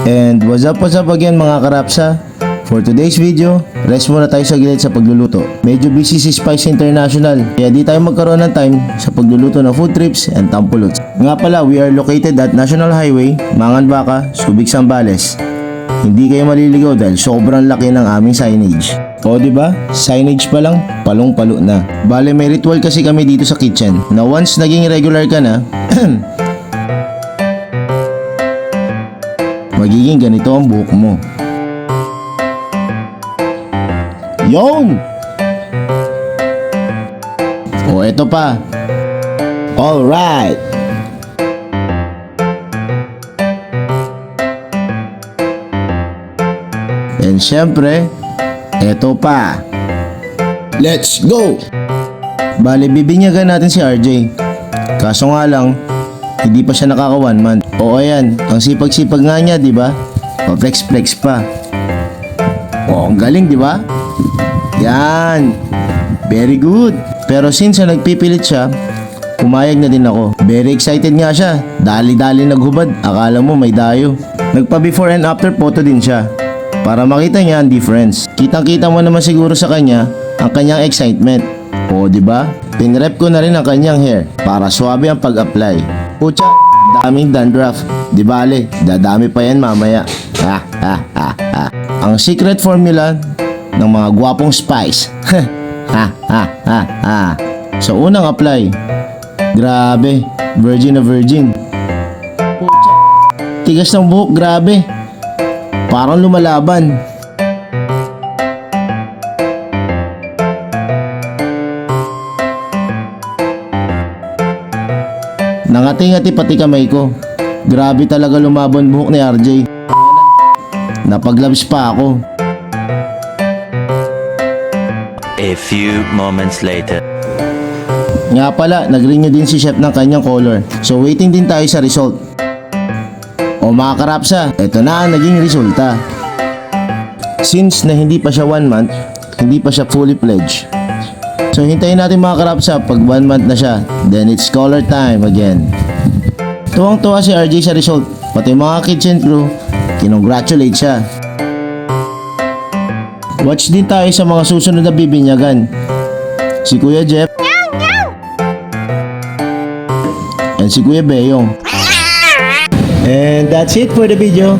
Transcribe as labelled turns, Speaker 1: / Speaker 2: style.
Speaker 1: And what's up again mga karapsa? For today's video, rest muna tayo sa gilid sa pagluluto. Medyo busy si Spice International, kaya di tayo magkaroon ng time sa pagluluto ng food trips and tampuluts. Nga pala, we are located at National Highway, Manganbaca, Subic, Zambales. Hindi kayo maliligaw dahil sobrang laki ng aming signage. O diba? Signage pa lang, palong-palo na. Bale, may ritual kasi kami dito sa kitchen na once naging regular ka na, magiging ganito ang buhok mo. Yon! O eto pa. Alright! And syempre, eto pa. Let's go! Bale, bibinyagan natin si RJ. Kaso nga lang, hindi pa siya nakaka 1 month. O ayan, ang sipag-sipag nga niya, di ba? Pa-flex-flex pa. O, ang galing, di ba? Yan. Very good. Pero since nagpipilit siya, pumayag na din ako. Very excited nga siya. Dali-dali naghubad. Akala mo may dayo. Nagpa before and after photo din siya para makita niya ang difference. Kitang-kita mo naman siguro sa kanya ang kanyang excitement. O, di ba? Pinrep ko na rin ang kanyang hair para swabe ang pag-apply. Pucha, daming dandruff. Di bale, dadami pa yan mamaya. Ha ha ha ha. Ang secret formula ng mga gwapong Spice. Ha ha ha ha. Sa unang apply, grabe, virgin na virgin. Pucha, tigas ng buhok, grabe. Parang lumalaban. Nangati-ngati pati kamay ko. Grabe talaga lumabon buhok ni RJ. Napaglabs pa ako.
Speaker 2: A few moments later.
Speaker 1: Nga pala, nag-renew din si chef ng kanyang color. So waiting din tayo sa result. O mga karapsa, eto na ang naging resulta. Since na hindi pa siya 1 month, hindi pa siya fully fledged. So hintayin natin mga karapsa pag 1 month na siya. Then it's color time again. Tuwang-tuwa si RJ sa result. Pati mga kitchen crew, kinongratulate siya. Watch din tayo sa mga susunod na bibinyagan. Si Kuya Jeff and si Kuya Beyong. And that's it for the video.